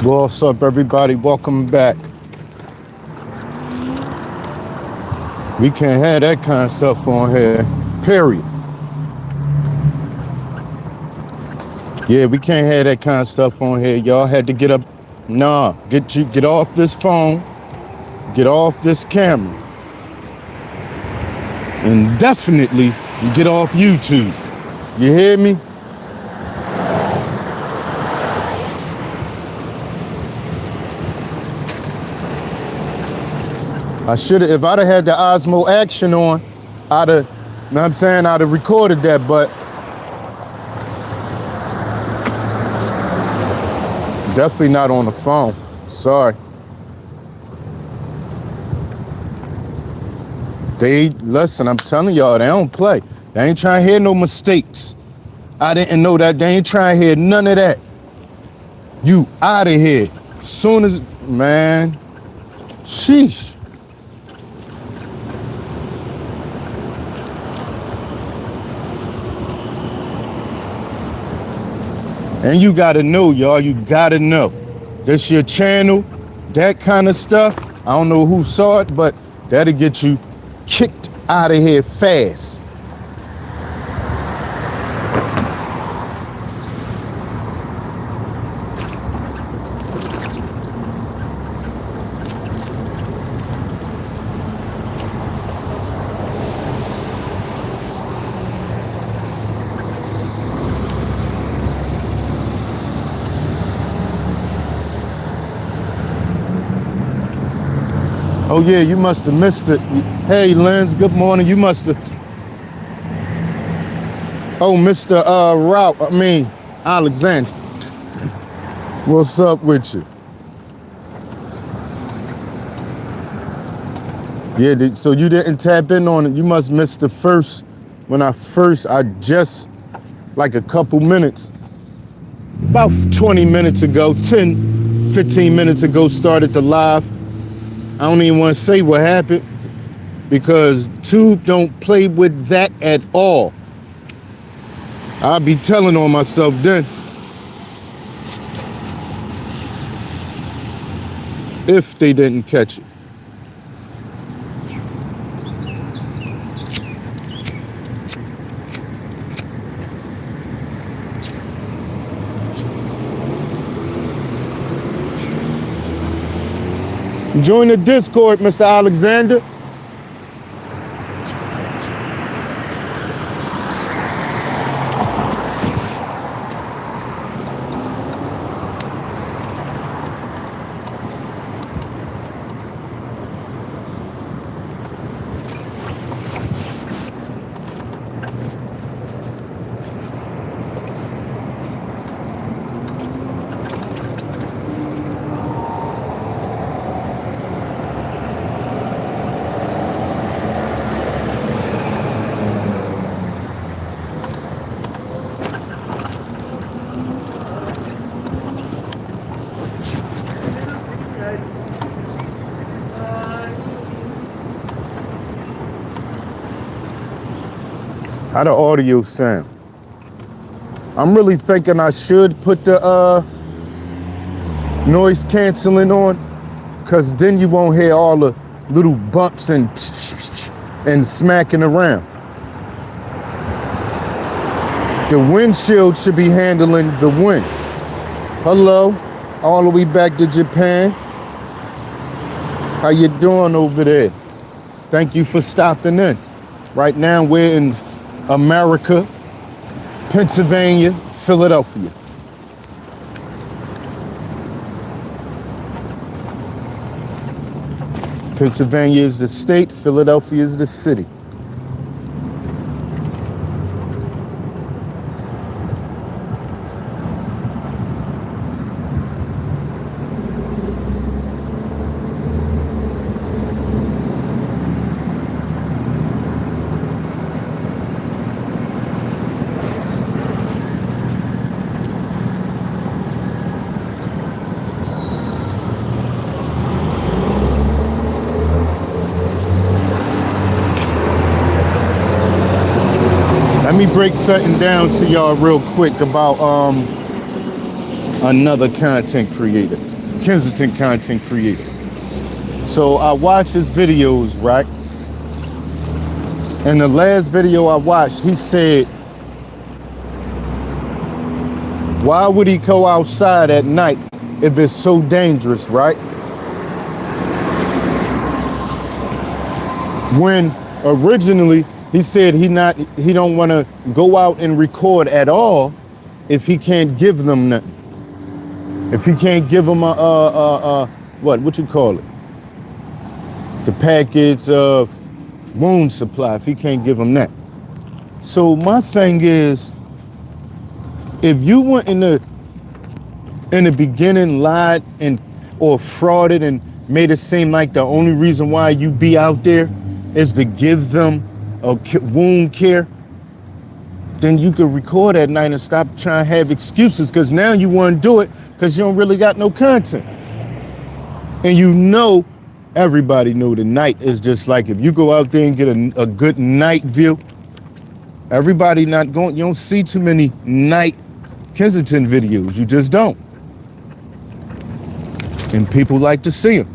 What's up, everybody? Welcome back. We can't have that kind of stuff on here, period. Yeah, we can't have that kind of stuff on here. Y'all had to get up. Nah, get off this phone, get off this camera, and definitely get off YouTube. You hear me? I should have, if I'd have had the Osmo action on, I'd have, you know what I'm saying, I'd have recorded that, but definitely not on the phone. Sorry. Listen, I'm telling y'all, they don't play. They ain't trying to hear no mistakes. I didn't know that. They ain't trying to hear none of that. You out of here. Soon as, man, sheesh. And you gotta know, y'all, you gotta know. This your channel, that kind of stuff. I don't know who saw it, but that'll get you kicked out of here fast. Oh yeah, you must have missed it. Hey, Lens, good morning. You must have. Oh, Mr. Alexander. What's up with you? Yeah, so you didn't tap in on it. You must miss the first, I just, like a couple minutes, about 20 minutes ago, 10, 15 minutes ago, started the live. I don't even want to say what happened because Tube don't play with that at all. I'll be telling on myself then. If they didn't catch it. Join the Discord, Mr. Alexander. How the audio sound? I'm really thinking I should put the noise canceling on, because then you won't hear all the little bumps and smacking around. The windshield should be handling the wind. Hello, all the way back to Japan. How you doing over there? Thank you for stopping in. Right now we're in America, Pennsylvania, Philadelphia. Pennsylvania is the state, Philadelphia is the city. Let me break something down to y'all real quick about another content creator. Kensington content creator. So I watch his videos, right? And the last video I watched, he said, why would he go outside at night if it's so dangerous, right? When originally he said he don't want to go out and record at all if he can't give them nothing. If he can't give them what you call it? The package of wound supply, if he can't give them that. So my thing is, if you went in the beginning lied or frauded and made it seem like the only reason why you be out there is to give them a wound care, then you could record at night and stop trying to have excuses, because now you want to do it because you don't really got no content. And you know, everybody know the night is just like, if you go out there and get a good night view, everybody not going, you don't see too many night Kensington videos. You just don't. And people like to see them.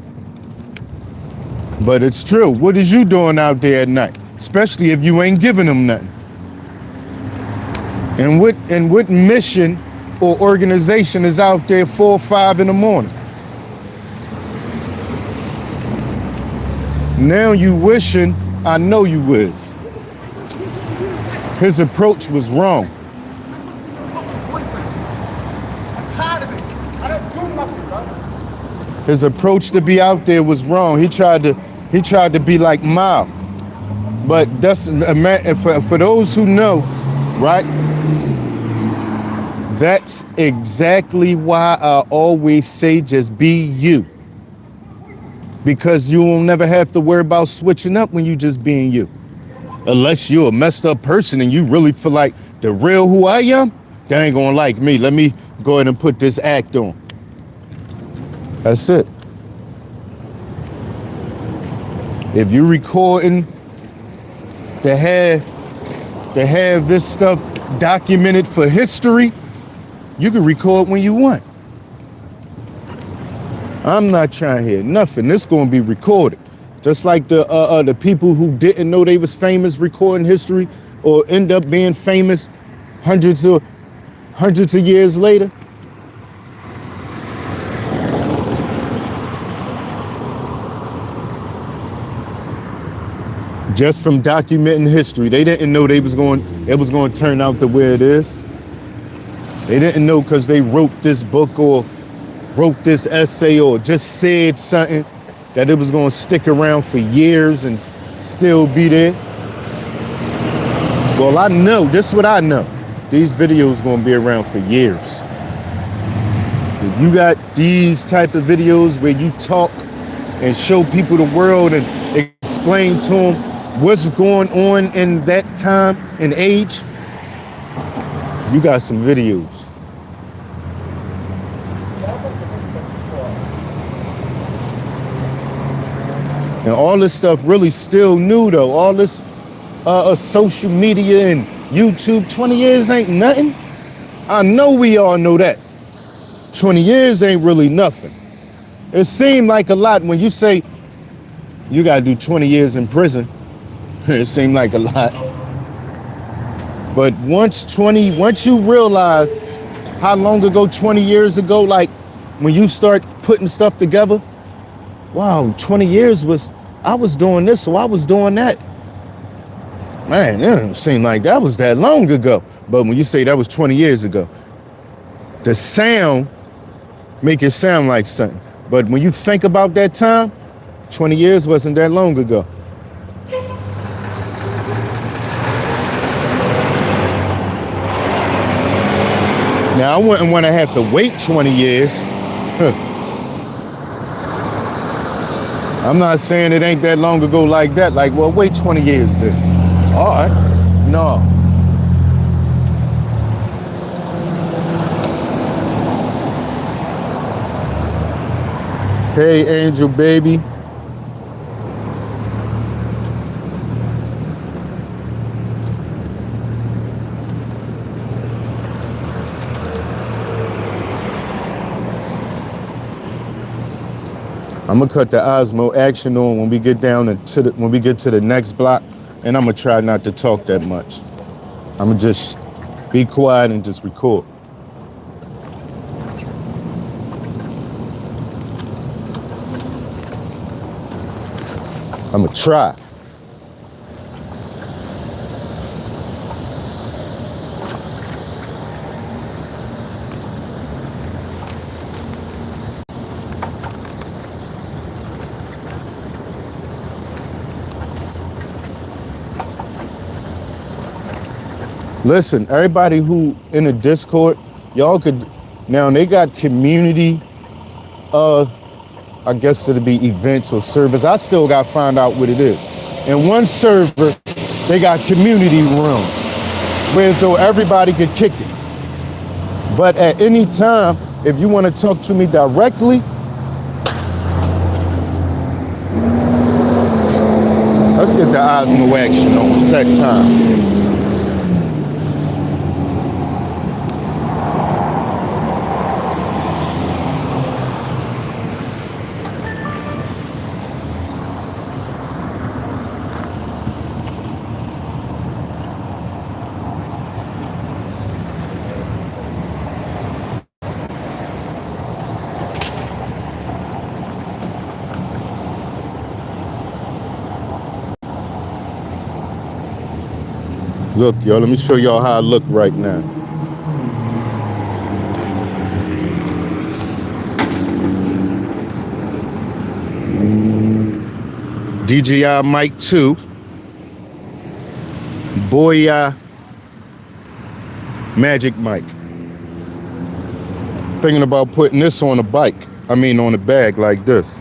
But it's true. What is you doing out there at night? Especially if you ain't giving them nothing. And what mission or organization is out there 4 or 5 in the morning? Now you wishing, I know you was. His approach was wrong. I'm tired of it. I don't do nothing, bro. His approach to be out there was wrong. He tried to be like Mao. But that's for those who know, right? That's exactly why I always say just be you. Because you will never have to worry about switching up when you just being you. Unless you're a messed up person and you really feel like the real who I am, they ain't gonna like me. Let me go ahead and put this act on. That's it. If you're recording to have this stuff documented for history, you can record when you want. I'm not trying to hear nothing. This gonna be recorded. Just like the people who didn't know they was famous recording history or end up being famous hundreds of years later. Just from documenting history. They didn't know it was going to turn out the way it is. They didn't know because they wrote this book or wrote this essay or just said something that it was going to stick around for years and still be there. Well, I know, this is what I know. These videos going to be around for years. If you got these type of videos where you talk and show people the world and explain to them what's going on in that time and age, you got some videos. And all this stuff really still new though. All this social media and YouTube, 20 years ain't nothing. I know we all know that. 20 years ain't really nothing. It seemed like a lot when you say you gotta do 20 years in prison. It seemed like a lot. But once you realize how long ago, 20 years ago, like when you start putting stuff together, wow, 20 years I was doing this, so I was doing that. Man, it don't seem like that was that long ago. But when you say that was 20 years ago, the sound make it sound like something. But when you think about that time, 20 years wasn't that long ago. Now, I wouldn't want to have to wait 20 years. I'm not saying it ain't that long ago like that. Like, well, wait 20 years then. All right. No. Hey, Angel baby. I'm gonna cut the Osmo action on when we get when we get to the next block, and I'm gonna try not to talk that much. I'm gonna just be quiet and just record. I'm gonna try. Listen, everybody who in the Discord, y'all could, now they got community, I guess it'd be events or servers. I still got to find out what it is. In one server, they got community rooms, where so everybody could kick it. But at any time, if you want to talk to me directly, let's get the Osmo action on. It's that time. Look, y'all, let me show y'all how I look right now. DJI Mic 2. Boya Magic Mic. Thinking about putting this on a bike. I mean on a bag like this.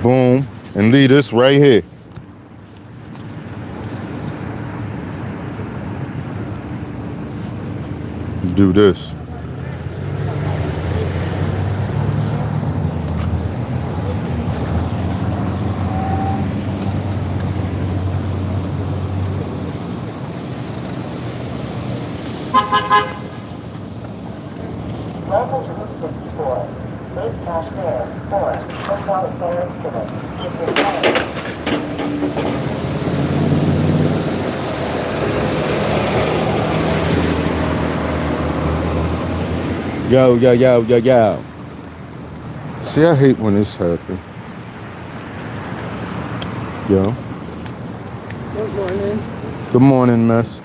Boom, and leave this right here. Do this. Welcome to Route 54. Please cash fare for $10 fare incident. If you're planning. Yo. See, I hate when this happens. Yo. Good morning. Good morning, miss.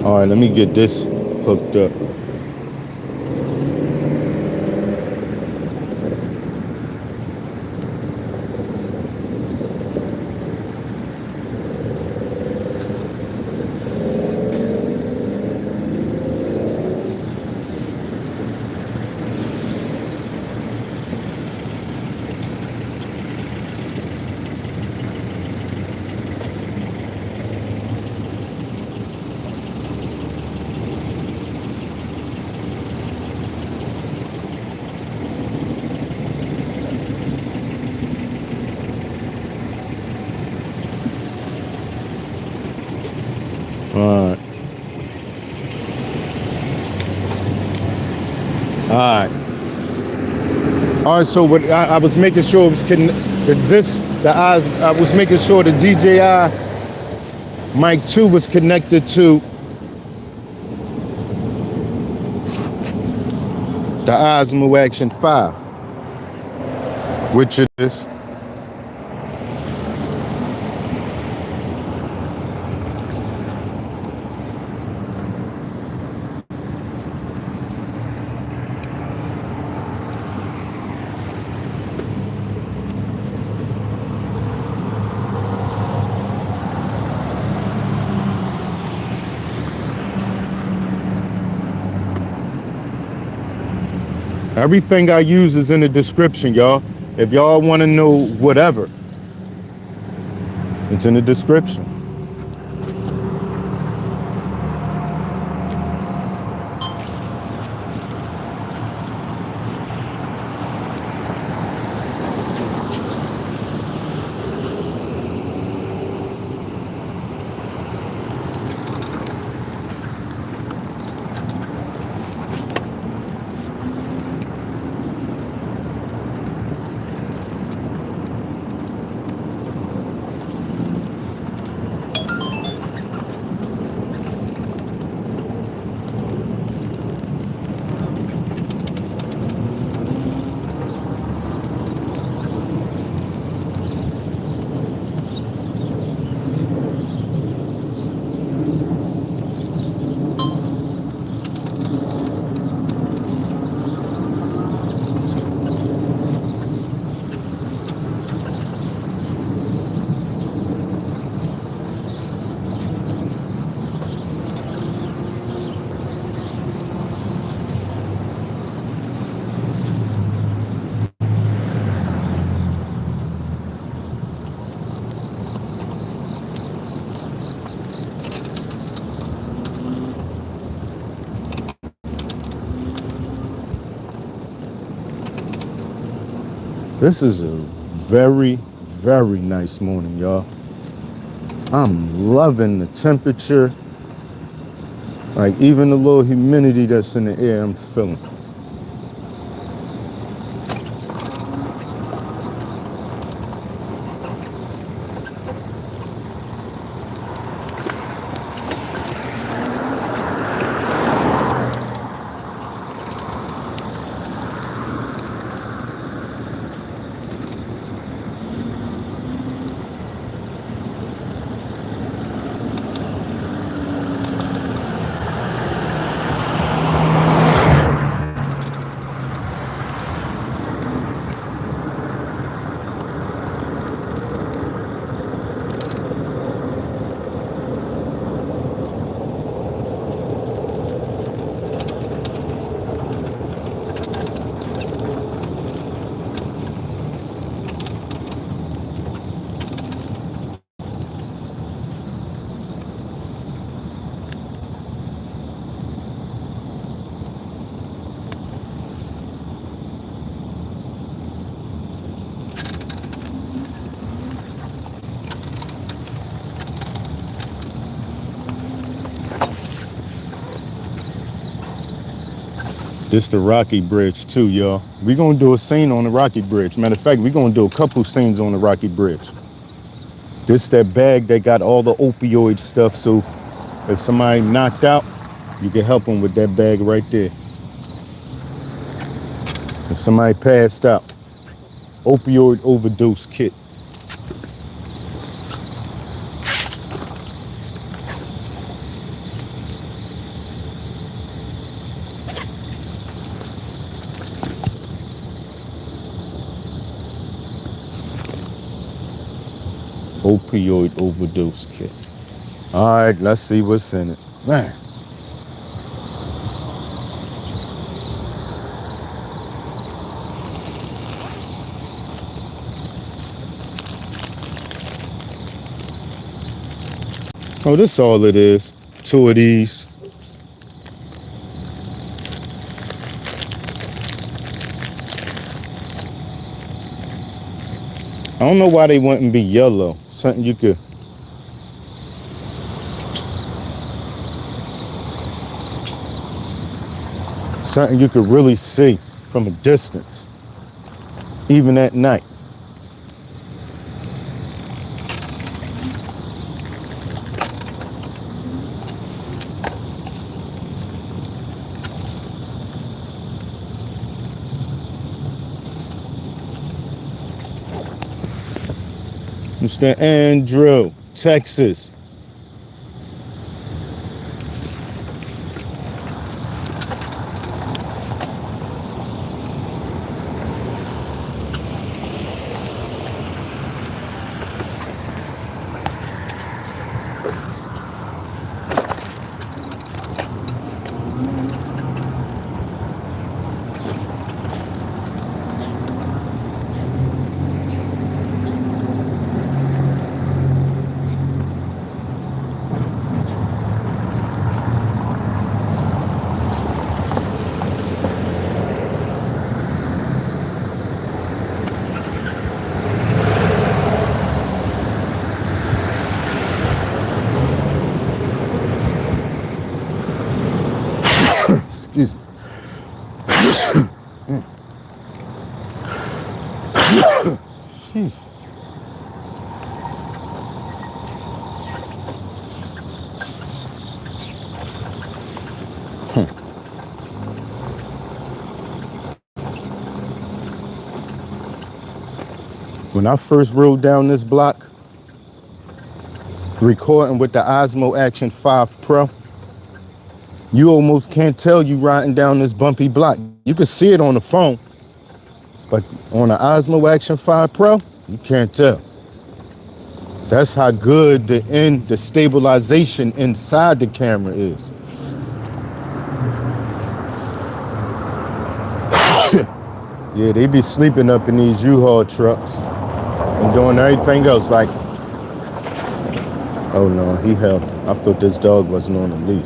All right, let me get this hooked up. All right, so what I was making sure it was I was making sure the DJI Mic 2 was connected to the Osmo Action 5, which it is. Everything I use is in the description, y'all. If y'all want to know whatever, it's in the description. This is a very, very nice morning, y'all. I'm loving the temperature. Like even the little humidity that's in the air, I'm feeling. This the Rocky Bridge too, y'all. We gonna do a scene on the Rocky Bridge. Matter of fact, we gonna do a couple scenes on the Rocky Bridge. This that bag that got all the opioid stuff, so if somebody knocked out, you can help them with that bag right there. If somebody passed out, opioid overdose kit. Opioid overdose kit. All right, let's see what's in it. Man. Oh, this all it is. 2 of these. I don't know why they wouldn't be yellow. Something you could. Something you could really see from a distance, even at night. Mr. Andrew, Texas. Excuse me. Jeez. When I first rode down this block, recording with the Osmo Action 5 Pro, you almost can't tell you riding down this bumpy block. You can see it on the phone, but on the Osmo Action 5 Pro, you can't tell. That's how good the stabilization inside the camera is. Yeah, they be sleeping up in these U-Haul trucks and doing everything else like, oh no, he held. I thought this dog wasn't on a leash.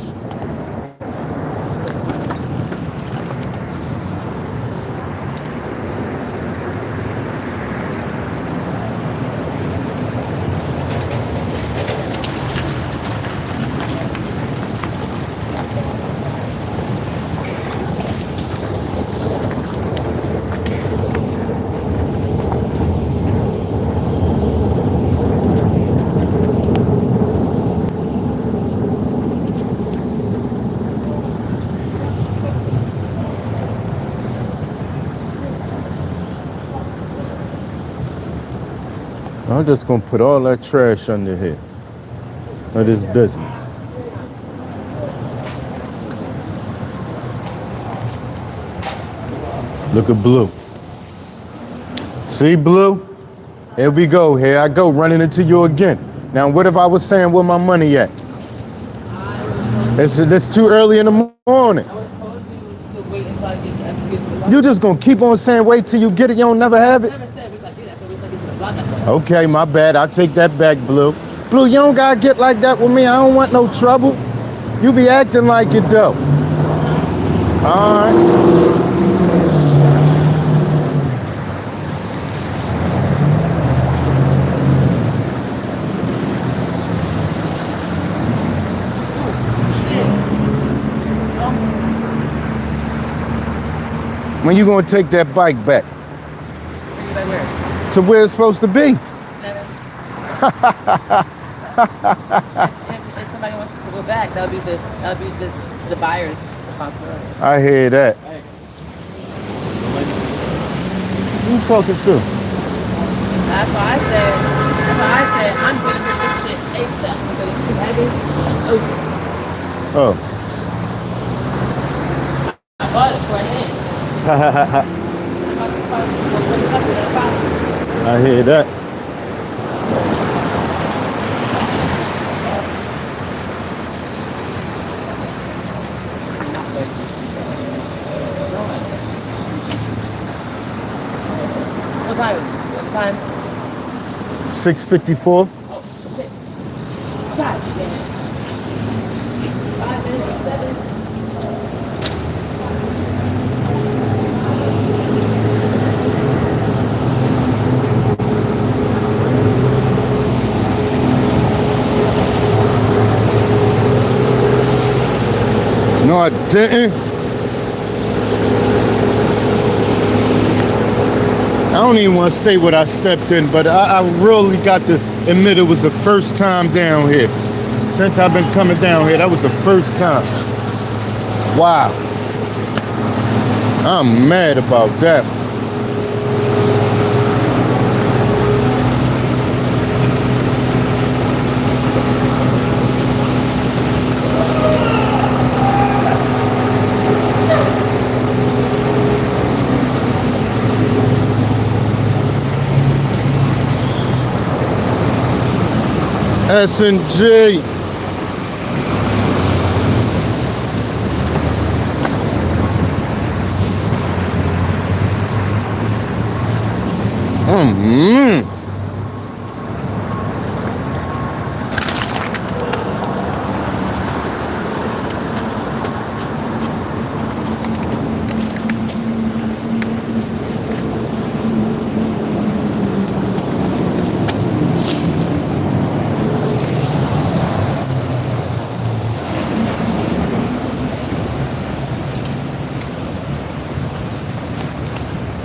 I'm just gonna put all that trash under here. Of this business. Look at Blue. See, Blue? Here we go. Here I go, running into you again. Now, what if I was saying where my money at? It's too early in the morning. You just gonna keep on saying wait till you get it, you don't never have it? Okay, my bad. I'll take that back, Blue. Blue, you don't gotta get like that with me. I don't want no trouble. You be acting like it though. All right. When you gonna take that bike back? To where it's supposed to be. If somebody wants to go back, that'll be the buyer's responsibility. I hear that. Who you talking to? That's why I said I'm gonna get this shit ASAP because it's too heavy. Oh. I bought it for a hand. I hear that. What time? 6:54. Oh, shit. God damn. 5 minutes to 7. No, I didn't. I don't even want to say what I stepped in, but I really got to admit it was the first time down here. Since I've been coming down here, that was the first time. Wow. I'm mad about that. S&G.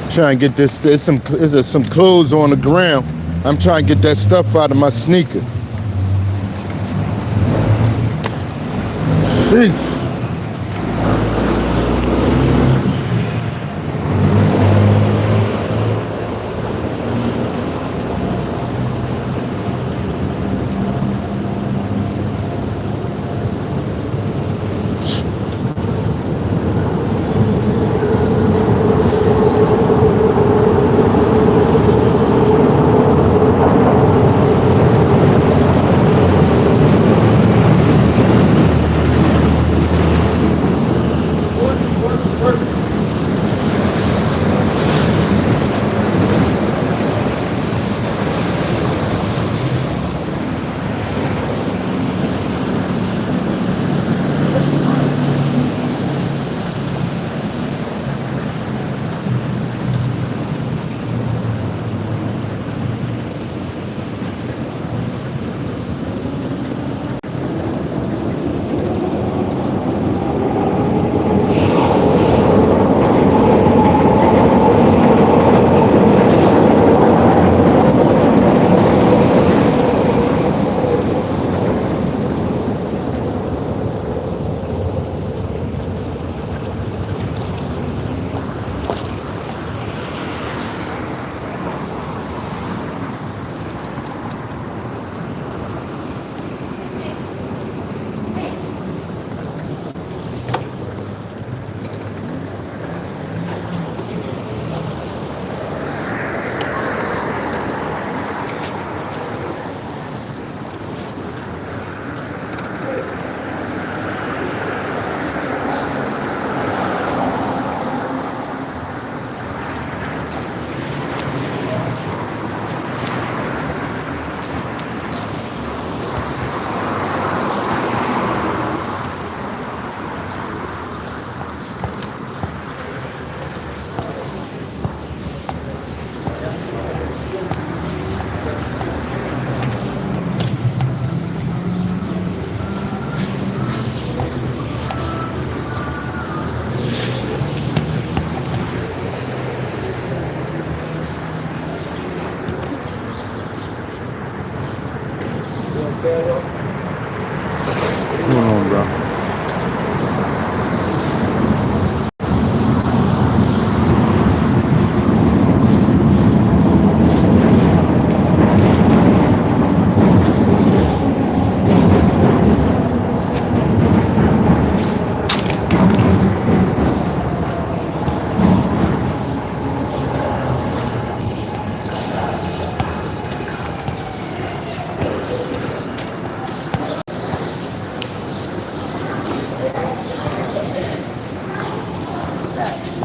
Trying to get this, there's some clothes on the ground. I'm trying to get that stuff out of my sneaker. Sheesh.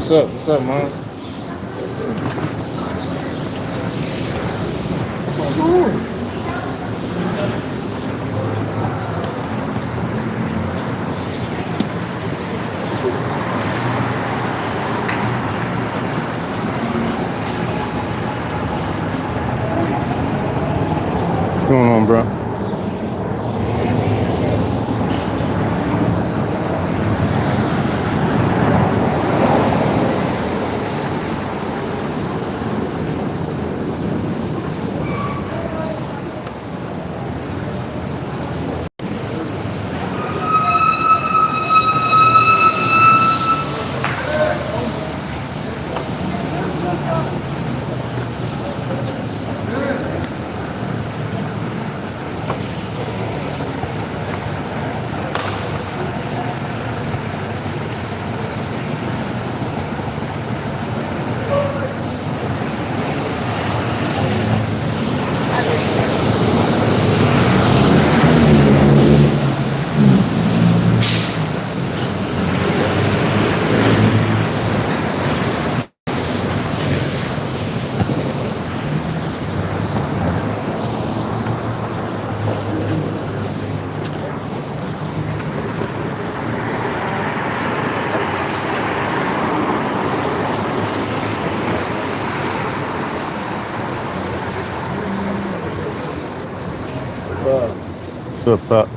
What's up? What's up, man? What's going on, bro? What's up, Pop?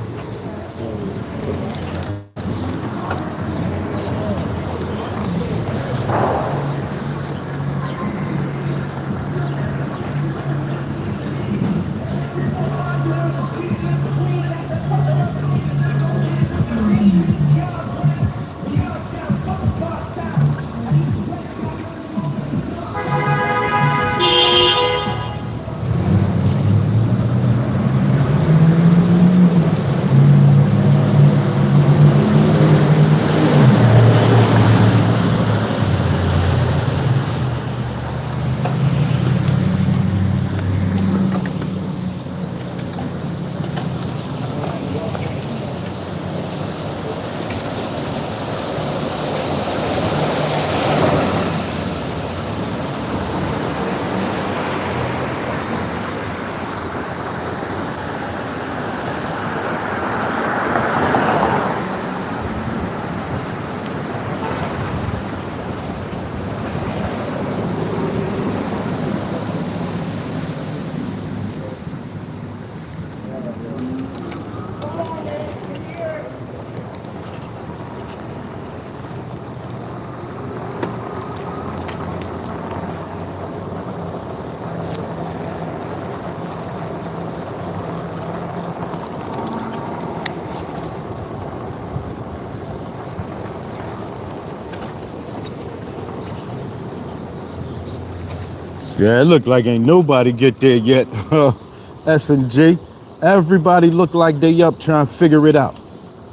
Yeah, it looked like ain't nobody get there yet. S&J. Everybody look like they up trying to figure it out.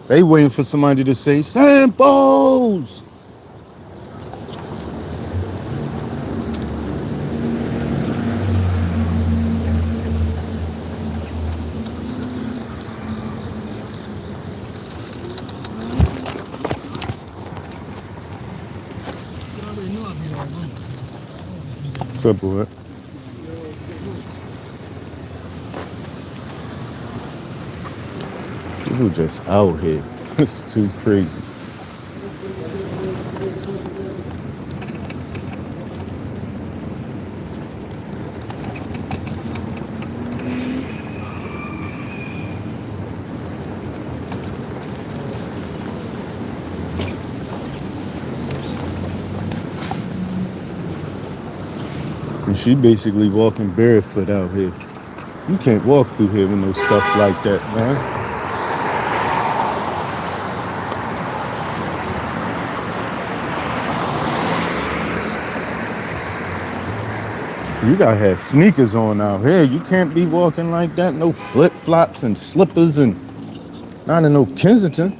They waiting for somebody to say, samples! What's up, boy? People just out here. It's too crazy. And she basically walking barefoot out here. You can't walk through here with no stuff like that, man. You gotta have sneakers on out here. You can't be walking like that. No flip-flops and slippers and not in no Kensington.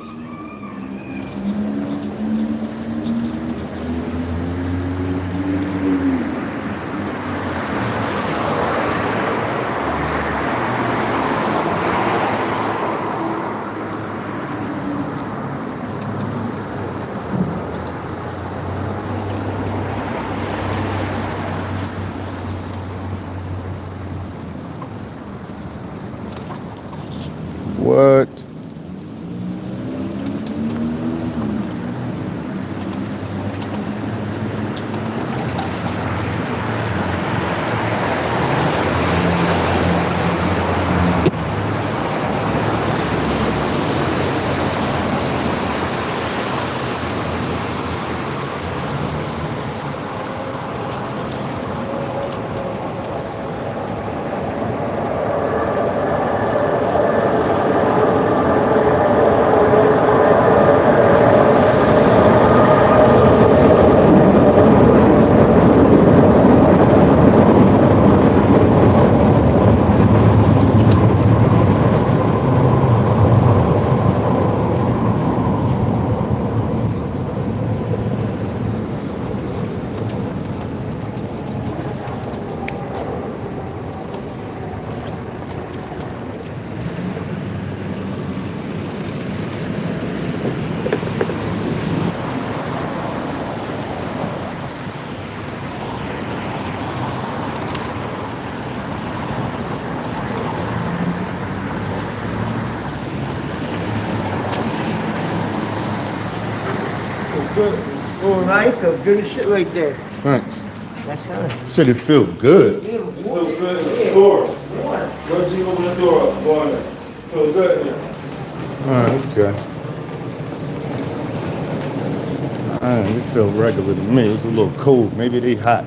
What? Good. All right, good shit right there. Thanks. That's all right. Said it feel good. Feel good in the store. Once you open the door up, go in there. Feel good in there. Okay. It feel regular to me. It's a little cold. Maybe they hot.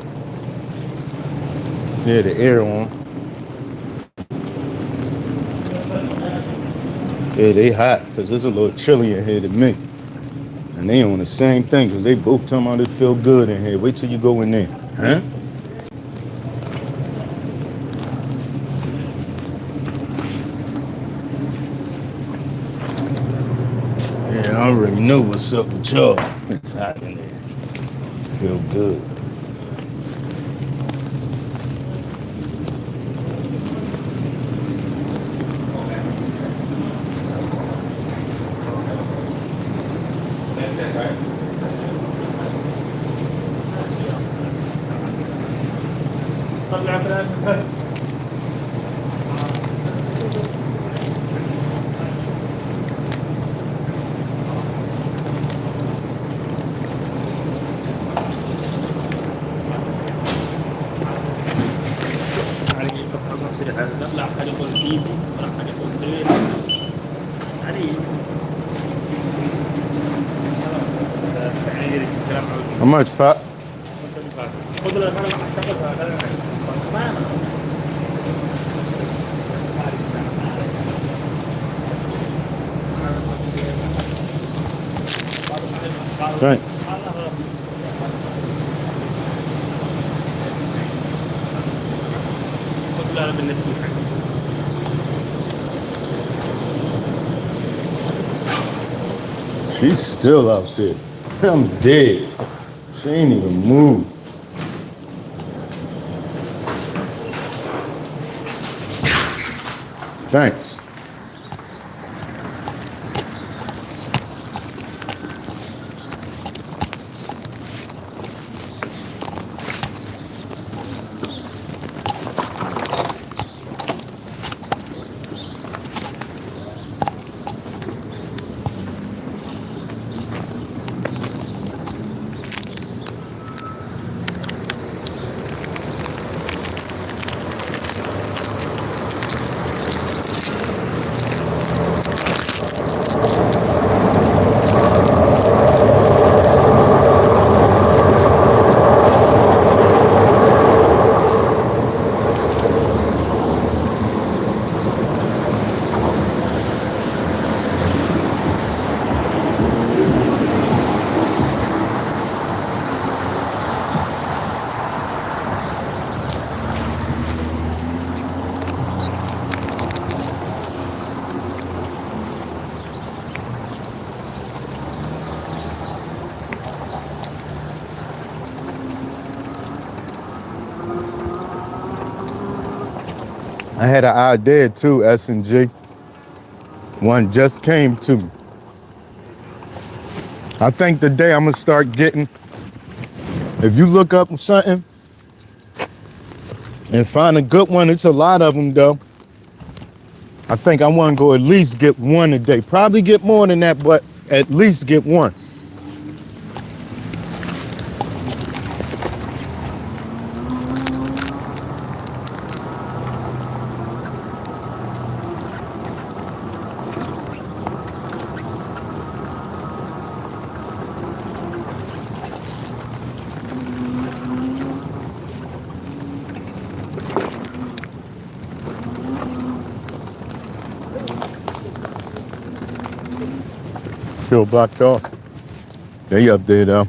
Yeah, the air on. Yeah, they hot because it's a little chilly in here to me. And they on the same thing because they both talking about it feel good in here. Wait till you go in there. Huh? Yeah, I already know what's up with y'all. It's hot in there. Feel good. That's it, right? That's it. لا حاجة يكون ايزي ولا حاجة يكون تريل يعني How much, Pop? خذ لك انا اعتقد Thanks. لا بالنسبة لي She's still out there. I'm dead. She ain't even moved. Thanks. I had an idea too, S&G. One just came to me. I think today I'm gonna start getting, if you look up something and find a good one, it's a lot of them though. I think I want to go at least get one a day. Probably get more than that, but at least get one. Still blocked off. They up there though.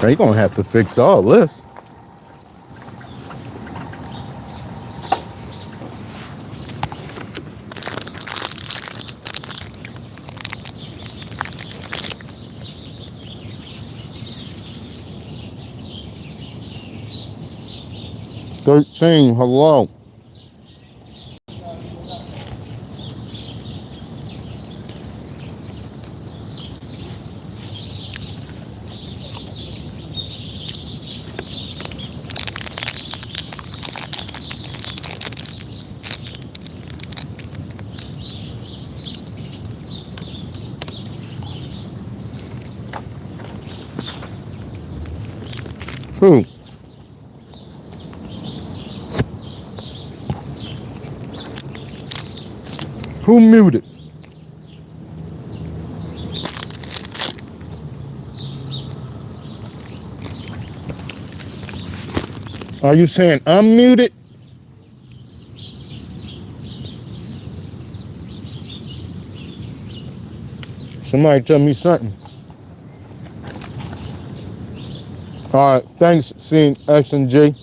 They gonna have to fix all this. Hello. Who? Who muted? Are you saying I'm muted? Somebody tell me something. All right, thanks, seeing X and J.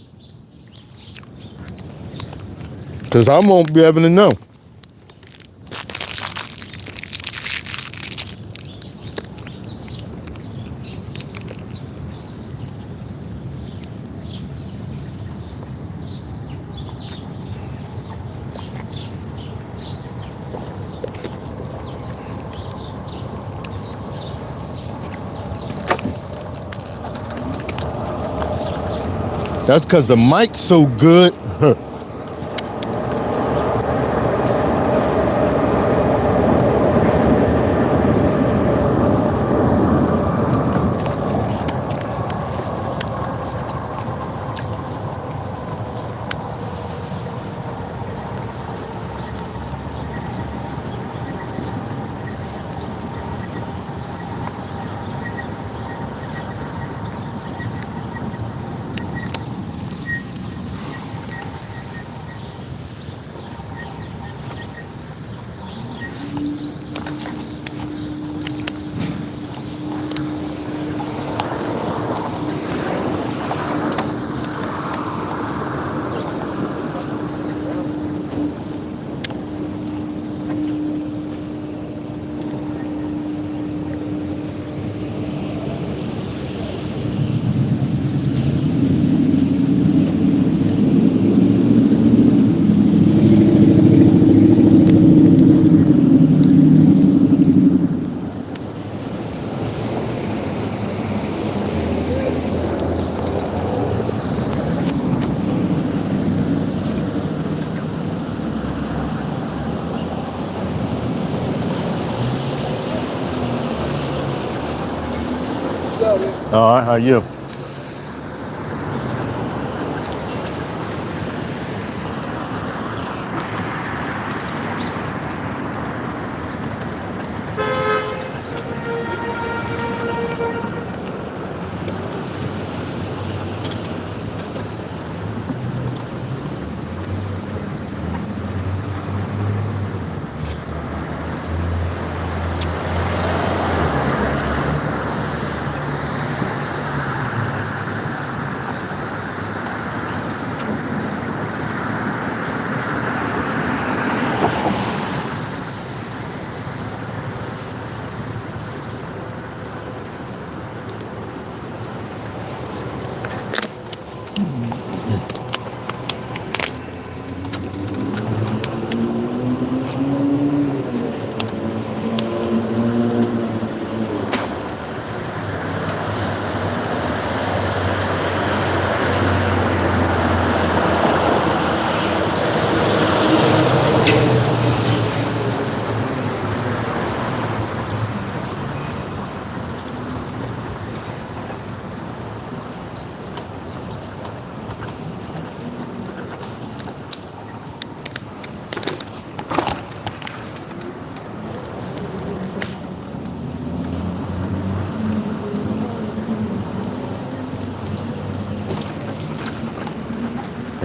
Because I won't be able to know. That's because the mic's so good. All right, how you?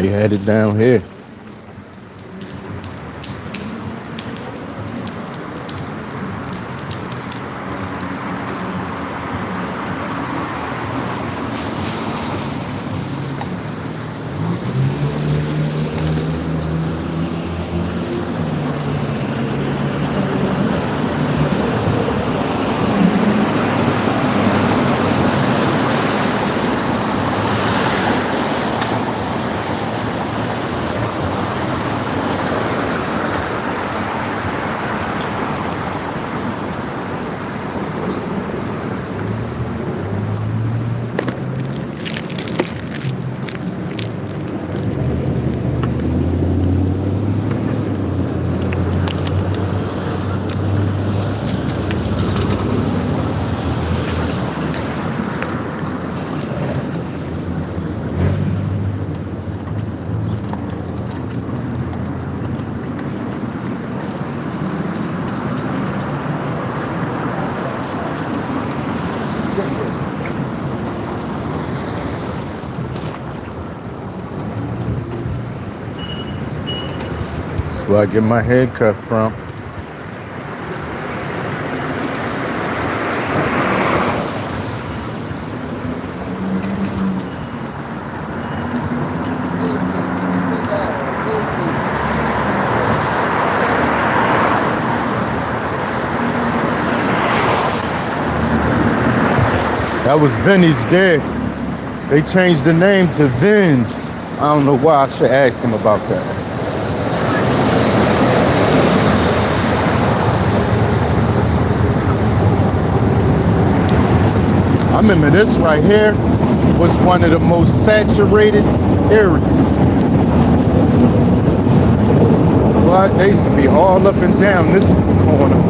We had it down here. That's where I get my hair cut from. That was Vinny's dad. They changed the name to Vin's. I don't know why. I should ask him about that. I remember this right here was one of the most saturated areas. But they used to be all up and down this corner.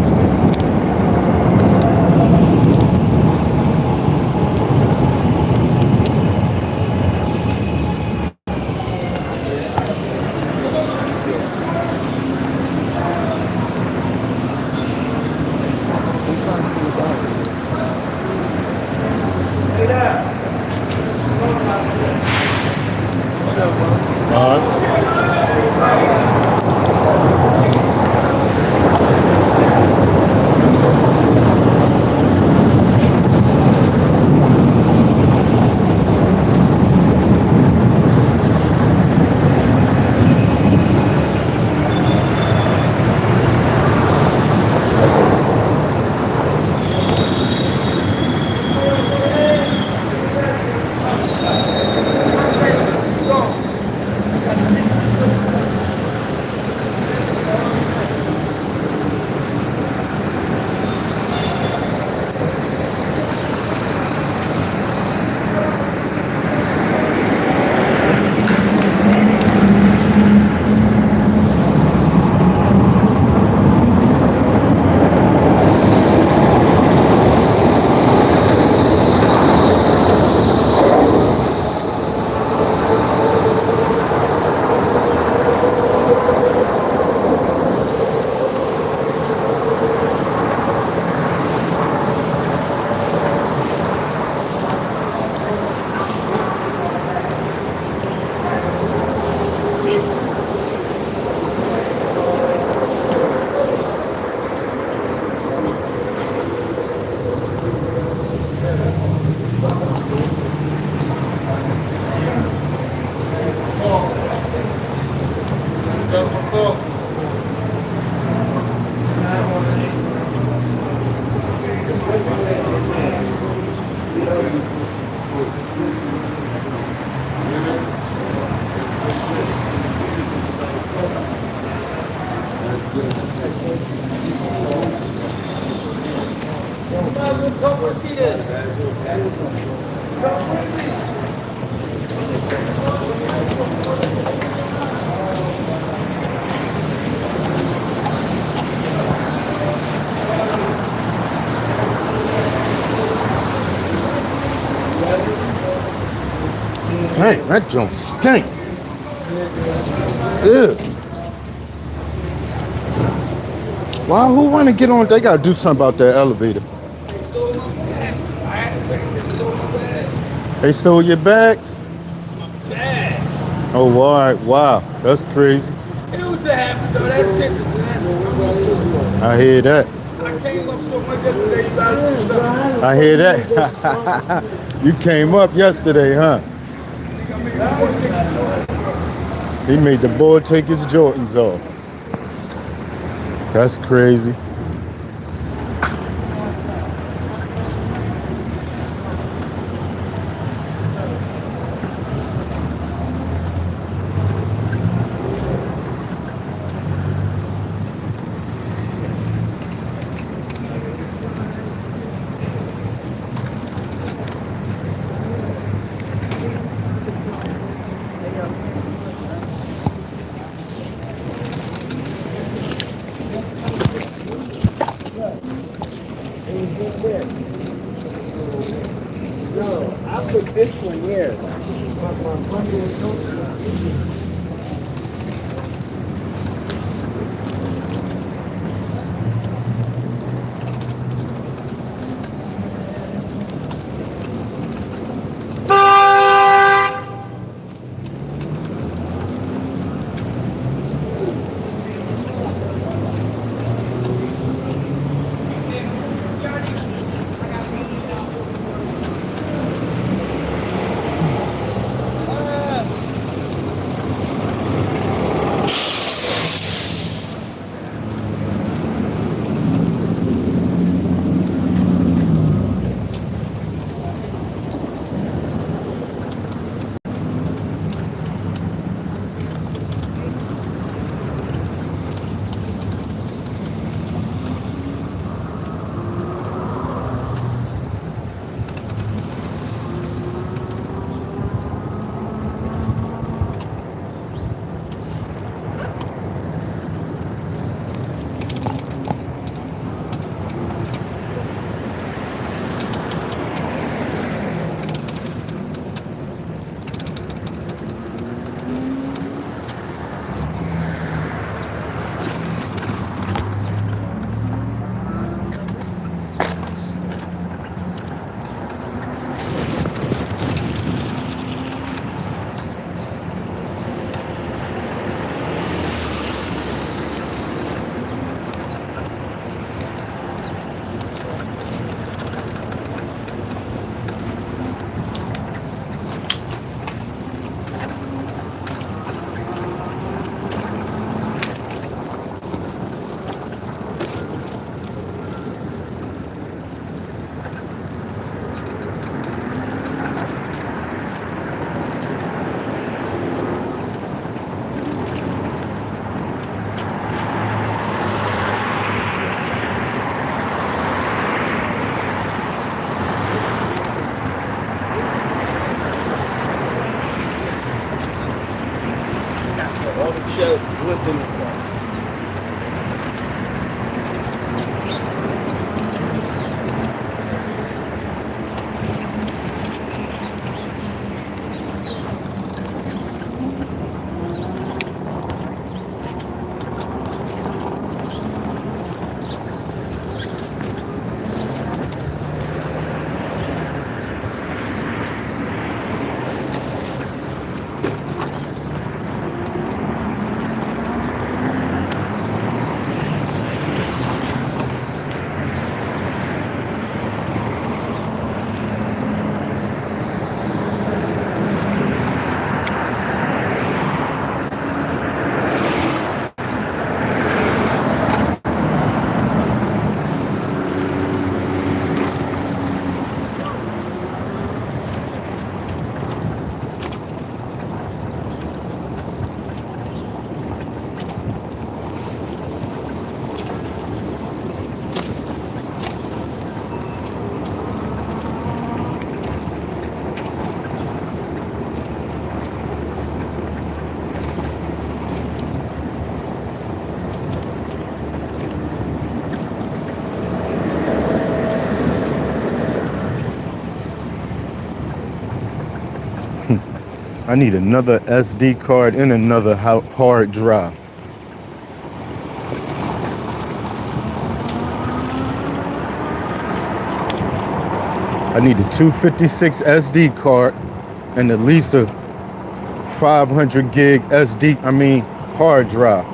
Dang, that junk stink. Ew. Why? Who want to get on? They gotta do something about that elevator. They stole my bag. I had bags. They stole my bag. They stole your bags? My bag. Oh, all right. Wow. That's crazy. It was a habit though. That's Kensington. I'm used to it. I hear that. I came up so much yesterday. You gotta do something. I hear that. You came up yesterday, huh? He made the boy take his Jordans off. That's crazy. No, I put this one here. All the shelves flipped in the car. I need another SD card and another hard drive. I need a 256 SD card and at least a 500 gig hard drive.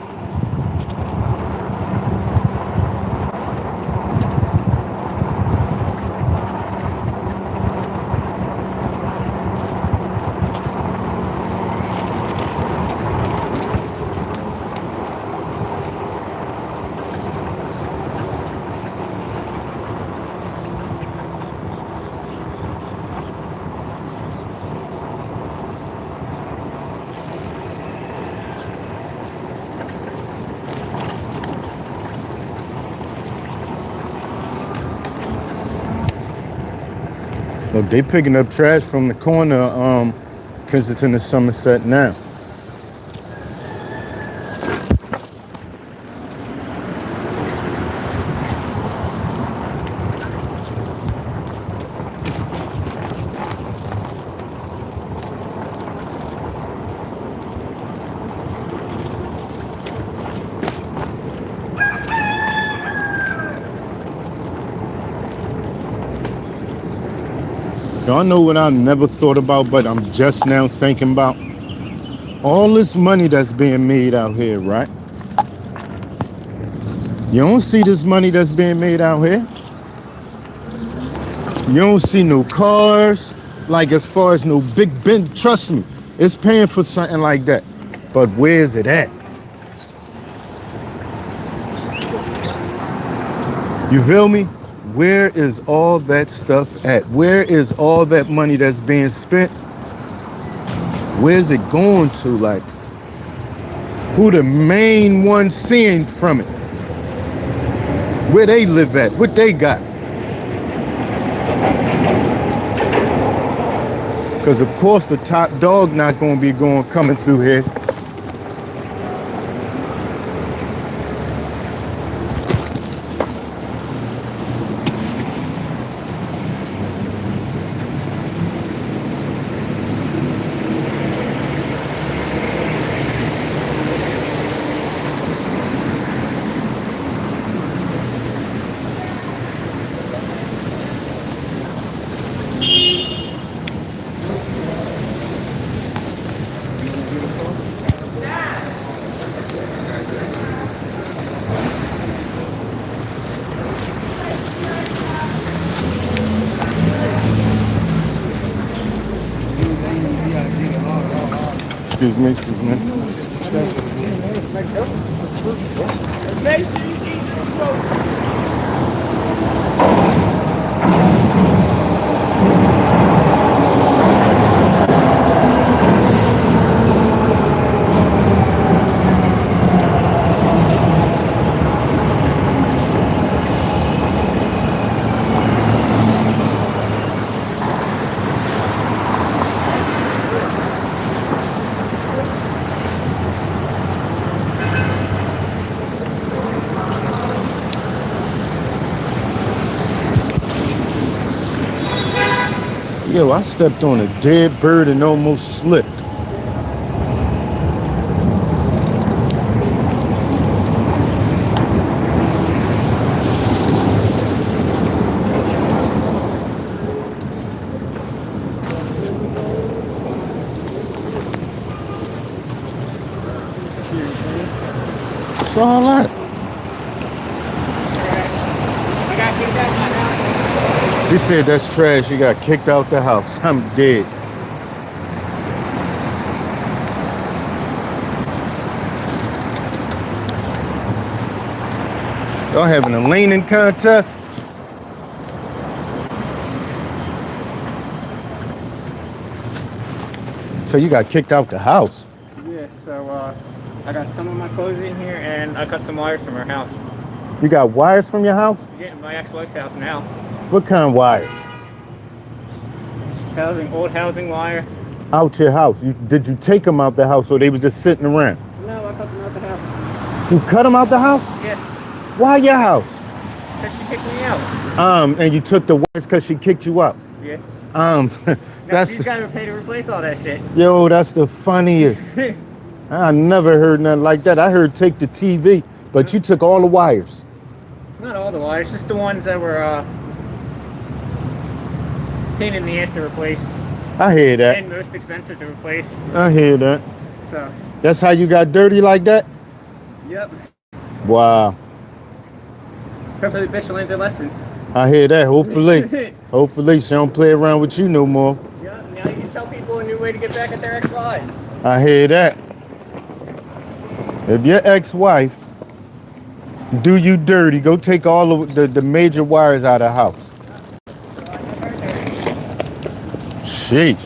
Look, they picking up trash from the corner, Kensington and Somerset now. Y'all know what I never thought about, but I'm just now thinking about? All this money that's being made out here, right? You don't see this money that's being made out here. You don't see no cars, like as far as no big Ben. Trust me, it's paying for something like that. But where's it at? You feel me? Where is all that stuff at? Where is all that money that's being spent? Where's it going to? Like, who the main one seeing from it? Where they live at? What they got? Because of course the top dog not going to be coming through here. Excuse me. Make sure you eat this. Yo, I stepped on a dead bird and almost slipped. What's all that? He said that's trash. He got kicked out the house. I'm dead. Y'all having a leaning contest? So you got kicked out the house? Yeah, so I got some of my clothes in here and I cut some wires from our house. You got wires from your house? I'm getting my ex-wife's house now. What kind of wires? Old housing wire. Out your house? Did you take them out the house or they was just sitting around? No, I cut them out the house. You cut them out the house? Yeah, Why your house? because she kicked me out. And you took the wires because she kicked you out? Yeah. Now Now she's got to pay to replace all that shit. Yo, that's the funniest. I never heard nothing like that. I heard take the TV, but you took all the wires. Not all the wires, just the ones that were pain in the ass to replace. I hear that. and most expensive to replace. I hear that. So, That's how you got dirty like that? yep. Wow. Hopefully the bitch learns her lesson. I hear that. Hopefully. Hopefully she don't play around with you no more. Yep. Now you can tell people a new way to get back at their ex-wives. I hear that. If your ex-wife do you dirty, go take all of the major wires out of the house. Sheesh.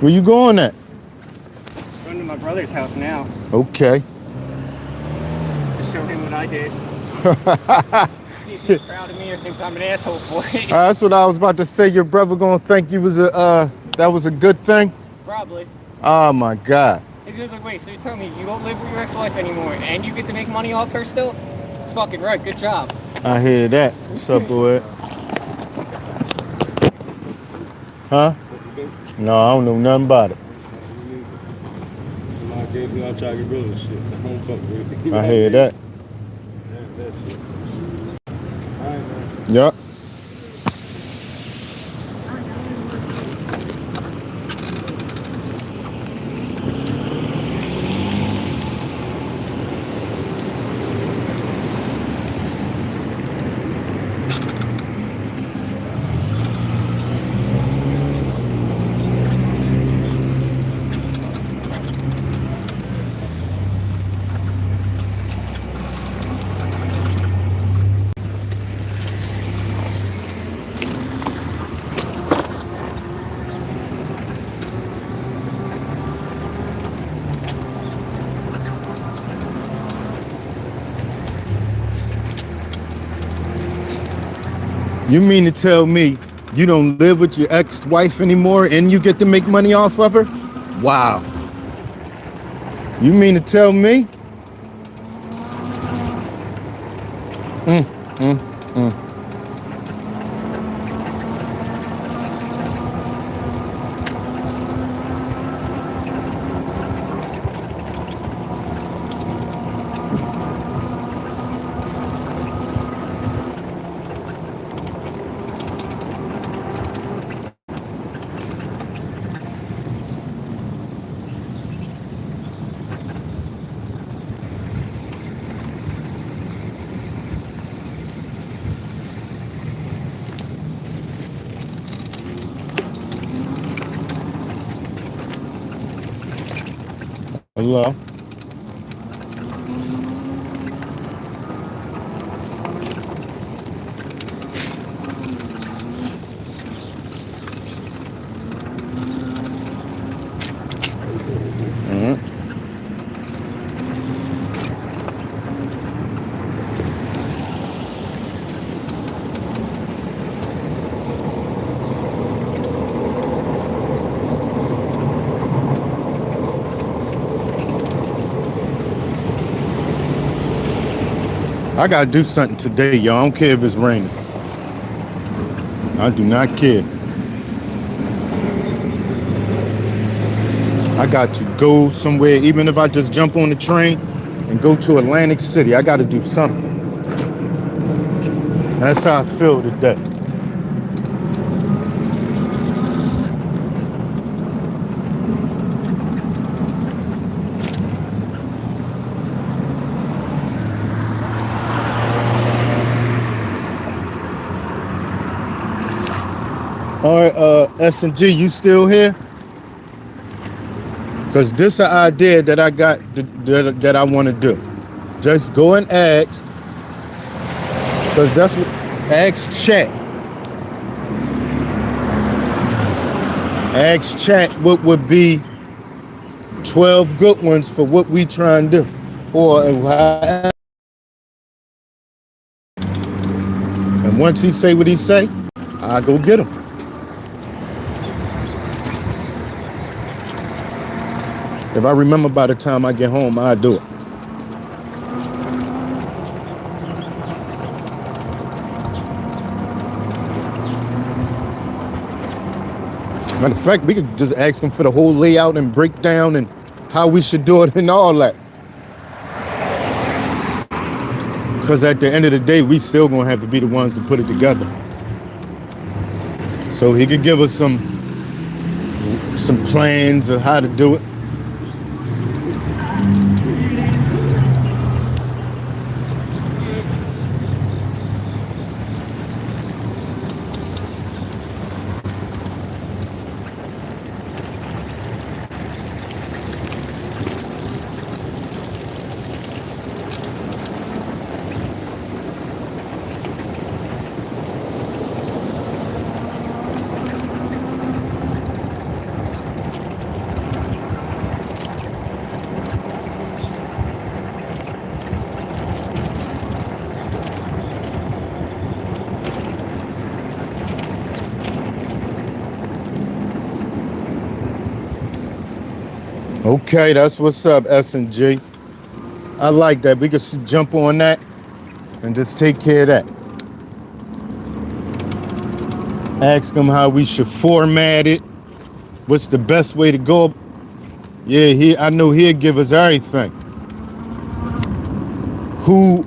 Where you going at? Going to my brother's house now. Okay. Show him what I did. See if he's proud of me or thinks I'm an asshole for it. That's what I was about to say. Your brother gonna think you was that was a good thing? Probably. Oh my God. He's gonna be like, wait, so you tell me you don't live with your ex-wife anymore and you get to make money off her still? Fucking right, good job. I hear that. What's up, boy? Huh? No, I don't know nothing about it. Somebody gave me all try to get rid of this shit. I don't fuck with it. I hear that. That shit. All right, man. Yup. You mean to tell me you don't live with your ex-wife anymore and you get to make money off of her? Wow. You mean to tell me? Hello? I gotta do something today, y'all. I don't care if it's raining. I do not care. I got to go somewhere, even if I just jump on the train and go to Atlantic City. I gotta do something. That's how I feel today. All right, S&G, you still here? Because this is an idea that I got that I want to do. Just go and ask, because that's what, ask chat. Ask chat what would be 12 good ones for what we try and do. Or, and once he say what he say, I go get him. If I remember by the time I get home, I'll do it. Matter of fact, we could just ask him for the whole layout and breakdown and how we should do it and all that. Because at the end of the day, we still gonna have to be the ones to put it together. So he could give us some plans of how to do it. Okay, that's what's up, S&G. I like that. We could jump on that and just take care of that. Ask them how we should format it. What's the best way to go? Yeah, I know he'll give us everything. Who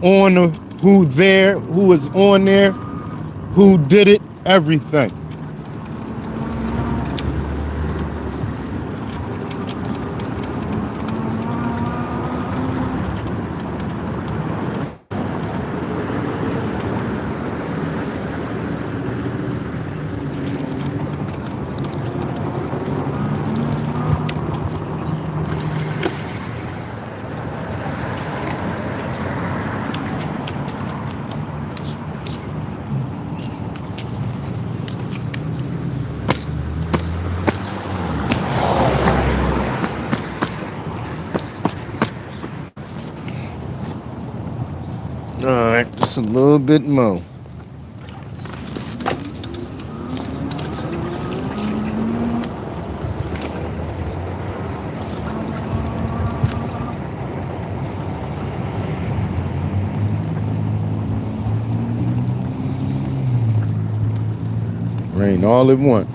there, who is on there, who did it, everything. All right, just a little bit more. Rain all at once.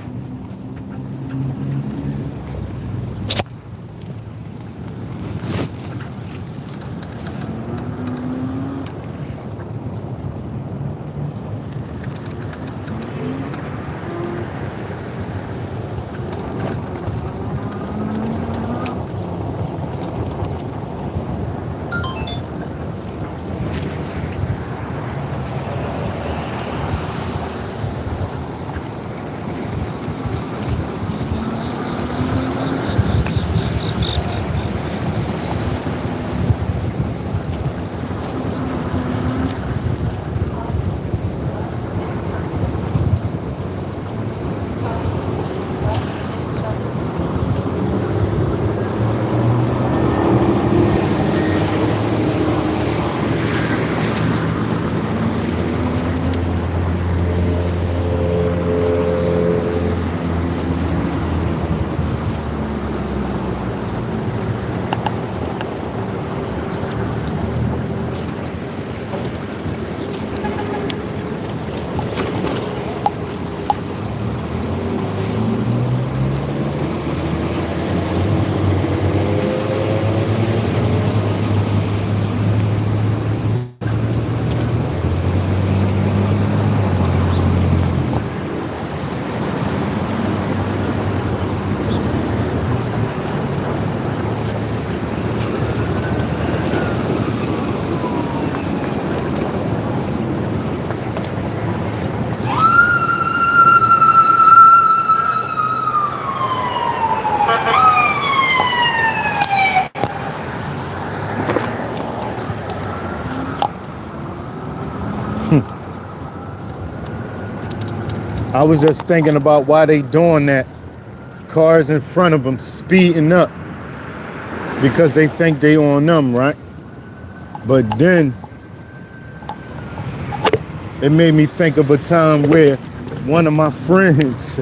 I was just thinking about why they doing that. Cars in front of them speeding up because they think they on them, right? But then it made me think of a time where one of my friends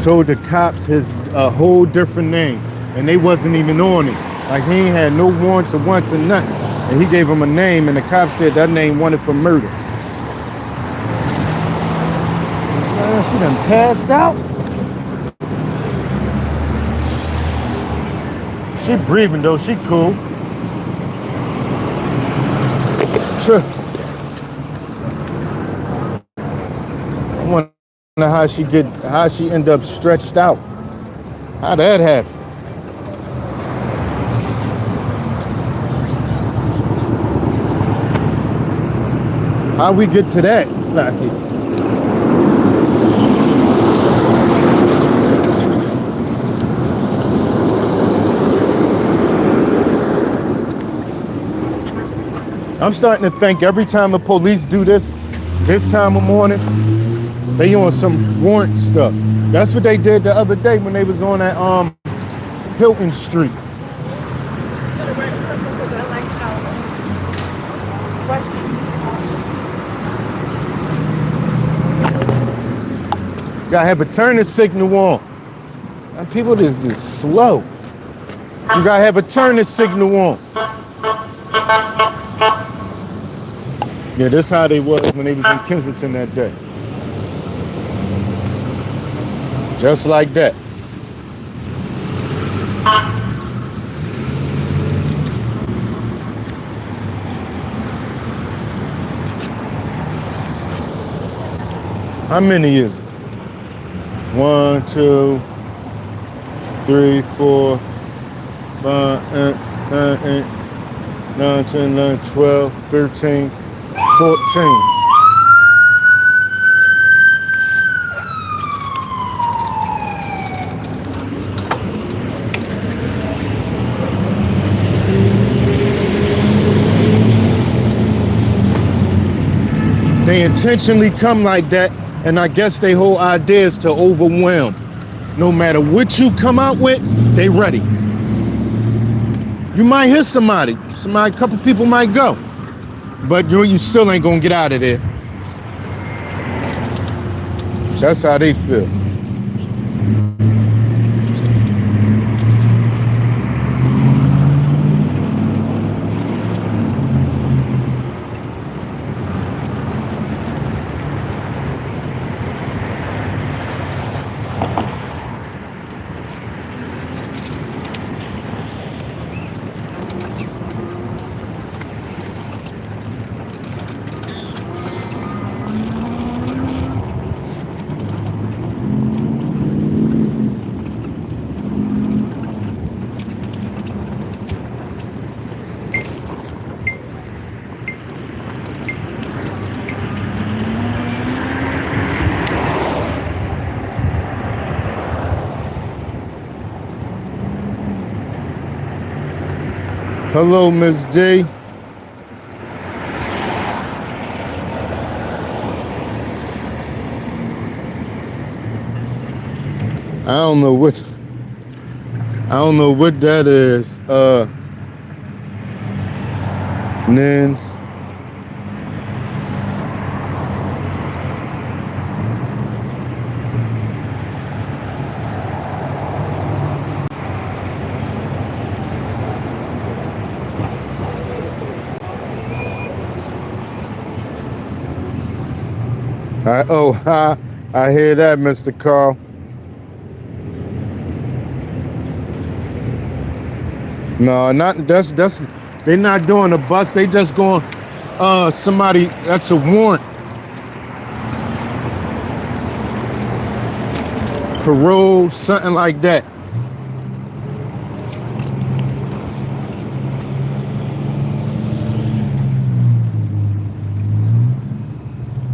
told the cops a whole different name, and they wasn't even on it. Like he ain't had no warrants or nothing. And he gave him a name, and the cop said that name wanted for murder. Man, she done passed out. She breathing though, she cool. I wonder how she end up stretched out. How that happen? How we get to that? Like, I'm starting to think every time the police do this time of morning, they on some warrant stuff. That's what they did the other day when they was on that Hilton Street. Gotta have a turning signal on. And people just slow. You gotta have a turning signal on. Yeah, that's how they was when they was in Kensington that day. Just like that. How many is it? 1, 2, 3, 4, 5, 8, 9, 10, 11, 12, 13, 14. They intentionally come like that, and I guess their whole idea is to overwhelm. No matter what you come out with, they ready. You might hit somebody, a couple people might go, but you still ain't gonna get out of there. That's how they feel. Hello, Miss D. I don't know what that is. Nins. I hear that, Mr. Carl. No, they're not doing a bus, they just going somebody that's a warrant. Parole, something like that.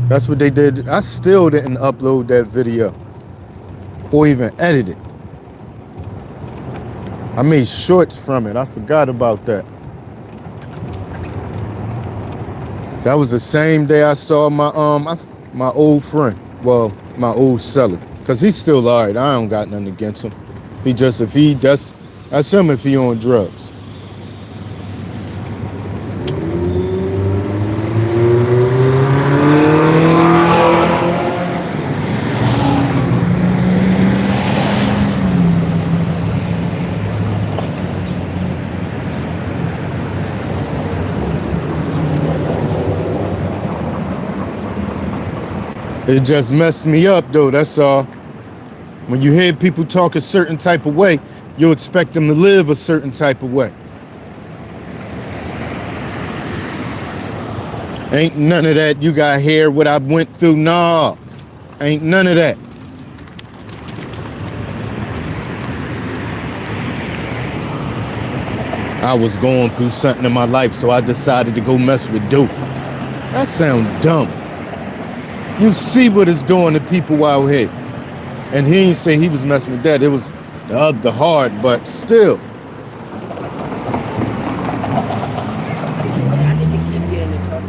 That's what they did. I still didn't upload that video or even edit it. I made shorts from it. I forgot about that. That was the same day I saw my old friend. Well, my old seller. Cause he's still all right. I don't got nothing against him. That's him if he on drugs. It just messed me up though, that's all. When you hear people talk a certain type of way, you'll expect them to live a certain type of way. Ain't none of that. You got hair, what I went through. Nah, ain't none of that. I was going through something in my life, so I decided to go mess with dope. That sounds dumb. You see what it's doing to people out here. And he ain't say he was messing with that. It was the other hard, but still. I need to keep getting in trouble.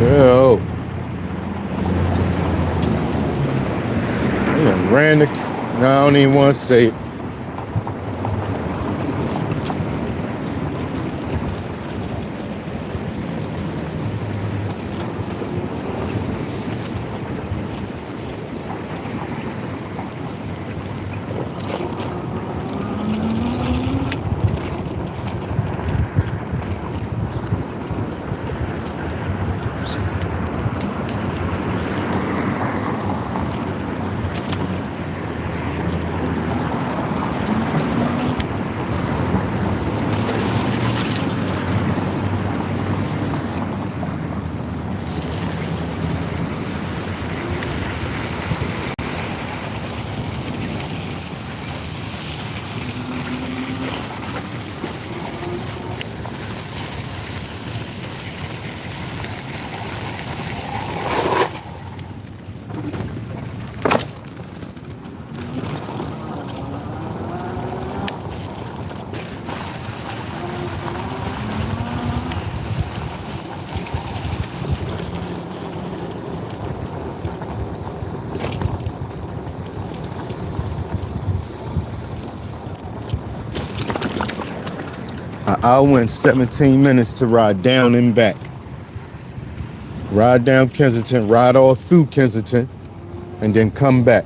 Yo. He done ran the... No, I don't even want to say it. An hour and 17 minutes to ride down and back. Ride down Kensington, ride all through Kensington, and then come back.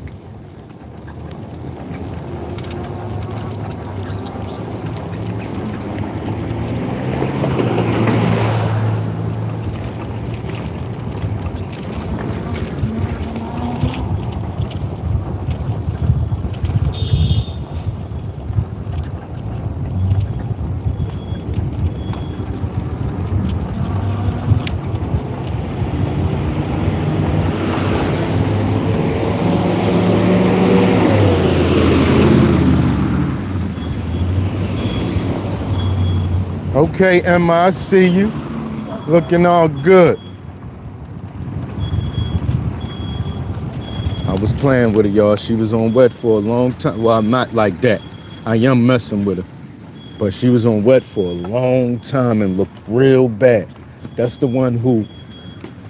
Okay, Emma, I see you. Looking all good. I was playing with her, y'all. She was on wet for a long time. Well, not like that. I am messing with her. But she was on wet for a long time and looked real bad. That's the one who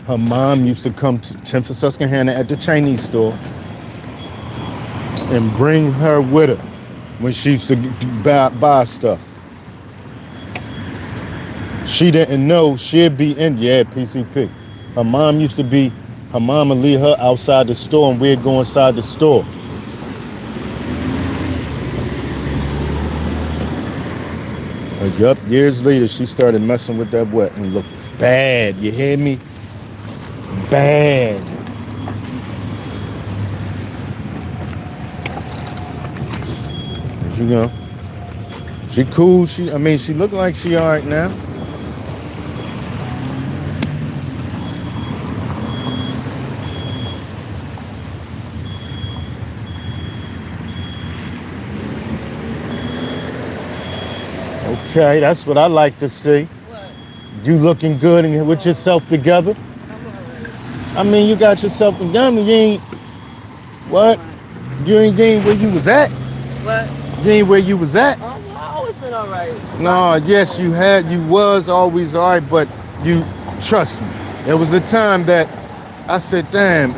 her mom used to come to 10 for Susquehanna at the Chinese store and bring her with her when she used to buy stuff. She didn't know she'd be in, yeah, PCP. Her mom used to be, her mom would leave her outside the store and we'd go inside the store. But yup, years later, she started messing with that wet and looked bad, you hear me? Bad. There she go. She cool, she look like she all right now. Okay, that's what I like to see. What? You looking good and with yourself together. I mean, you got yourself together. You ain't, what? You ain't where you was at. What? You ain't where you was at. I've always been all right. No, yes, you was always all right, but you, trust me, there was a time that I said, damn,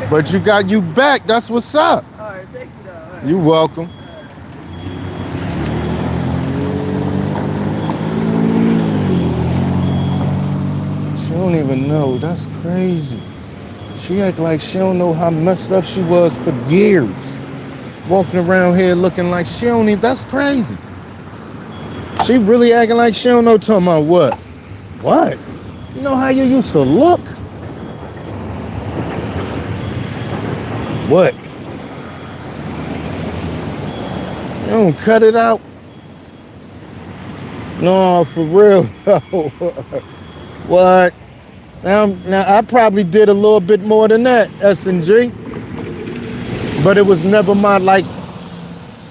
but you got you back, that's what's up. All right, thank you, though. All right. You welcome. don't even know. That's crazy. She act like she don't know how messed up she was for years. Walking around here looking like she don't even, that's crazy. She really acting like she don't know, talking about what? What? You know how you used to look? What? You don't cut it out? No, for real. What? Now I probably did a little bit more than that, S&G. But it was never my, like,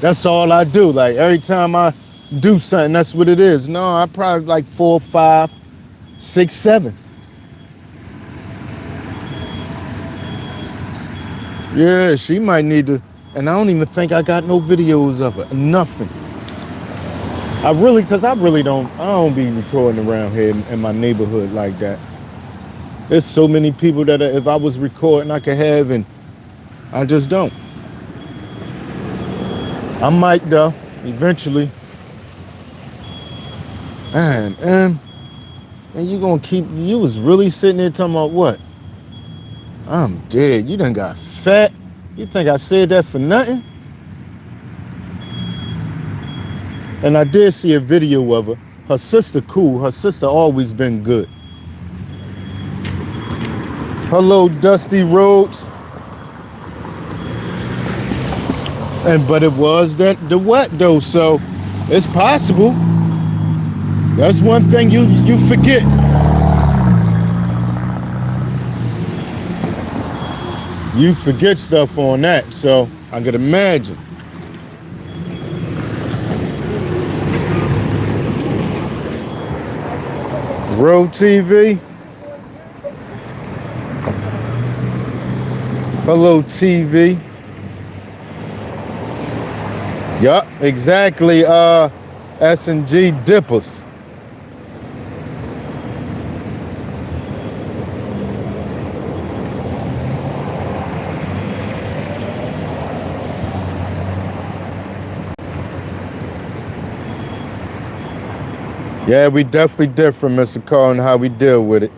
that's all I do. Like, every time I do something, that's what it is. No, I probably like 4, 5, 6, 7. Yeah, she might need to, and I don't even think I got no videos of her, nothing. I don't be recording around here in my neighborhood like that. There's so many people that if I was recording, I could have, and I just don't. I might though, eventually. And you gonna you was really sitting there talking about what? I'm dead. You done got fat. You think I said that for nothing? And I did see a video of her. Her sister cool. Her sister always been good. Hello, Dusty Roads. But it was the wet though, so it's possible. That's one thing you forget. You forget stuff on that, so I could imagine. Road TV. Hello, TV. Yup, exactly. S&G dippers. Yeah, we definitely different, Mr. Carl, and how we deal with it.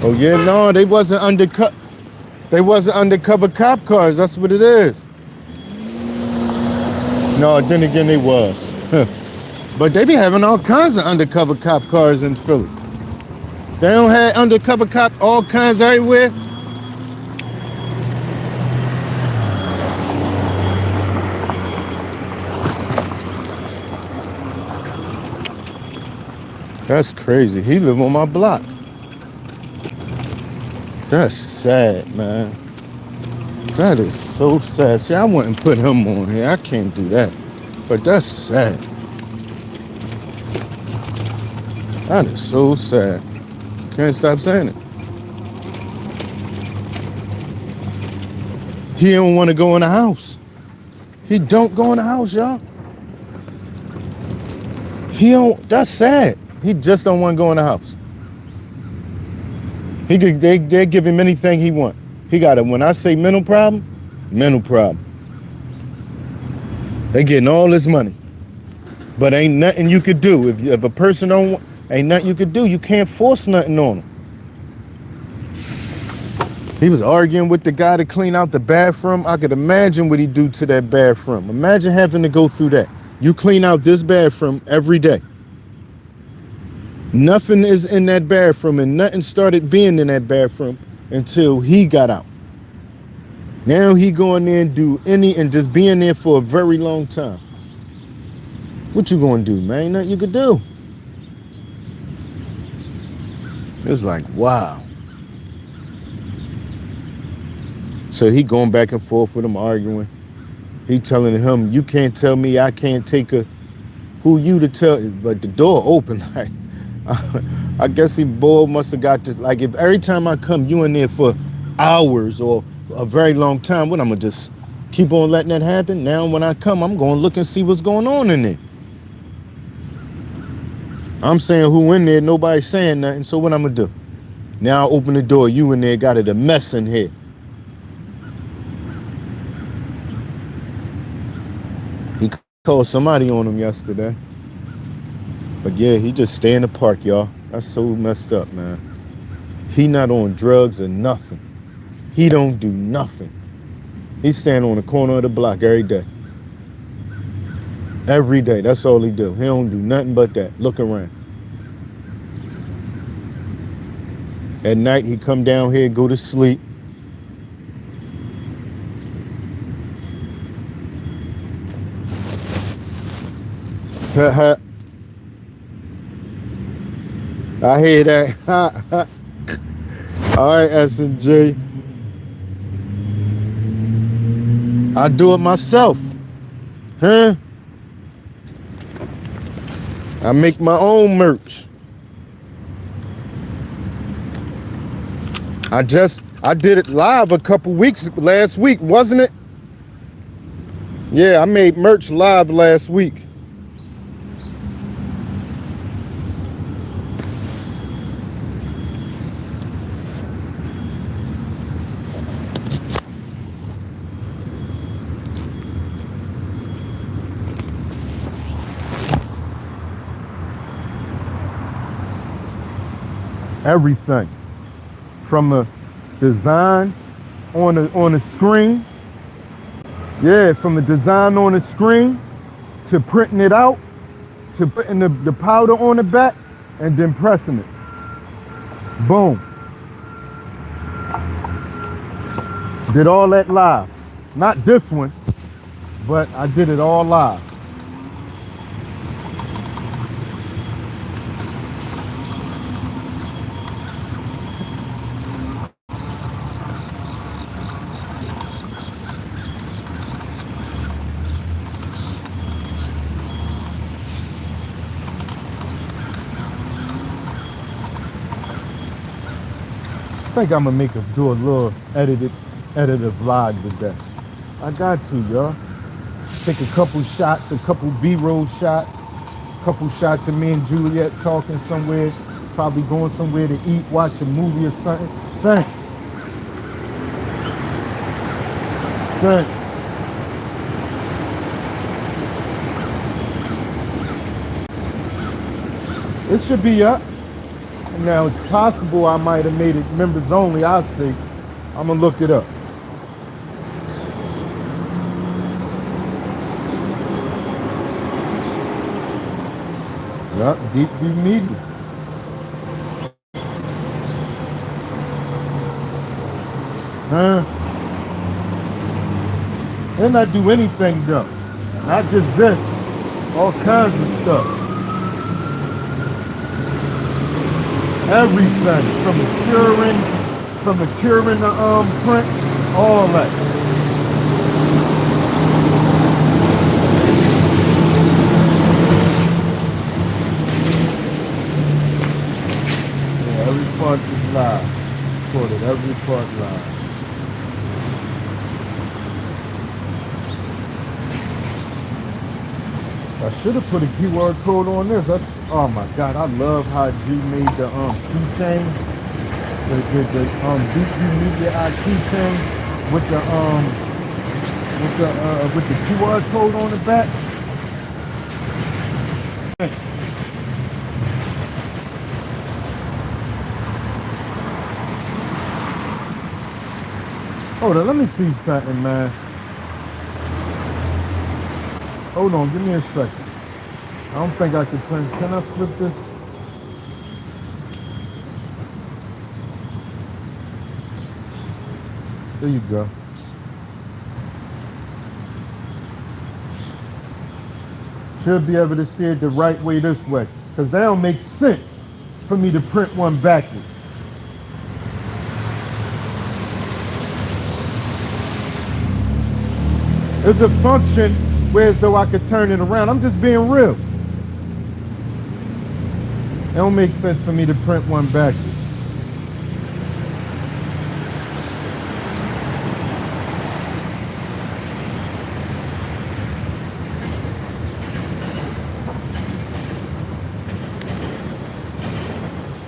Oh yeah, no, they wasn't undercover cop cars. That's what it is. No, then again, they was. But they be having all kinds of undercover cop cars in Philly. They don't have undercover cop all kinds everywhere. That's crazy. He live on my block. That's sad, man. That is so sad. See, I wouldn't put him on here. I can't do that. But that's sad. That is so sad. Can't stop saying it. He don't want to go in the house. He don't go in the house, y'all. That's sad. He just don't want to go in the house. They give him anything he want. He got when I say mental problem. They getting all this money. But ain't nothing you could do. If a person don't want, ain't nothing you could do. You can't force nothing on him. He was arguing with the guy to clean out the bathroom. I could imagine what he do to that bathroom. Imagine having to go through that. You clean out this bathroom every day. Nothing is in that bathroom and nothing started being in that bathroom until he got out. Now he going there and do and just being there for a very long time. What you gonna do, man? Ain't nothing you could do. It's like, wow. So he going back and forth with him, arguing. He telling him, you can't tell me I can't take her. Who you to tell? But the door open. Like, I guess he boy must have got this. Like, if every time I come, you in there for hours or a very long time, what, I'm gonna just keep on letting that happen? Now when I come, I'm gonna look and see what's going on in there. I'm saying who in there, nobody's saying nothing, so what I'm gonna do? Now I open the door, you in there got it a mess in here. He called somebody on him yesterday. But yeah, he just stay in the park, y'all. That's so messed up, man. He not on drugs or nothing. He don't do nothing. He stand on the corner of the block every day. Every day, that's all he do. He don't do nothing but that. Look around. At night, he come down here, go to sleep. I hear that. All right, S&J. I do it myself. Huh? I make my own merch. I did it live a couple weeks, last week, wasn't it? Yeah, I made merch live last week. Everything. From the design on the screen. Yeah, from the design on the screen to printing it out to putting the powder on the back and then pressing it. Boom. Did all that live. Not this one, but I did it all live. I think I'm gonna do a little edited vlog today. I got to, y'all. Take a couple shots, a couple B-roll shots, couple shots of me and Juliet talking somewhere, probably going somewhere to eat, watch a movie or something. Thanks. Thanks. It should be up. Now, it's possible I might have made it members only. I'll see. I'm going to look it up. Yep, DEEPVIEW Media. And I do anything though. Not just this. All kinds of stuff. Everything from the curing the print, all that. Yeah, every part is live. Recorded every part live. I should have put a QR code on this. Oh my God, I love how G made the keychain, the DEEPVIEW Media keychain with the QR code on the back. Hold on, let me see something, man. Hold on, give me a second. I don't think I can turn. Can I flip this? There you go. Should be able to see it the right way this way. Because that don't make sense for me to print one backwards. There's a function where as though I could turn it around. I'm just being real. It don't make sense for me to print one backwards.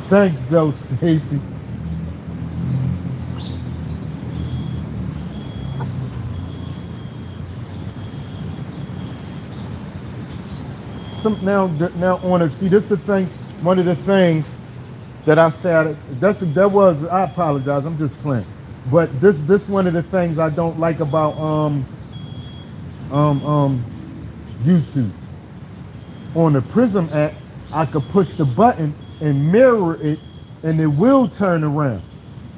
Thanks though, Stacy. now on it. See, this is the thing. One of the things that I said I apologize. I'm just playing. But this one of the things I don't like about YouTube. On the Prism app, I could push the button and mirror it, and it will turn around.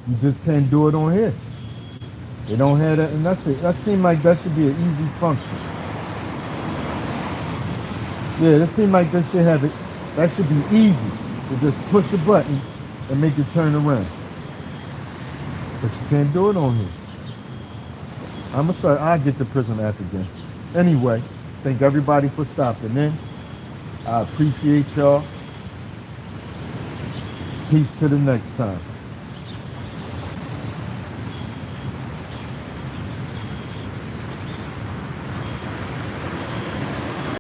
You just can't do it on here. They don't have that, and that's it. That seems like that should be an easy function. Yeah, it seems like that should have it. That should be easy to just push a button and make it turn around. But you can't do it on here. I'll get the Prism app again. Anyway, thank everybody for stopping in. I appreciate y'all. Peace to the next time.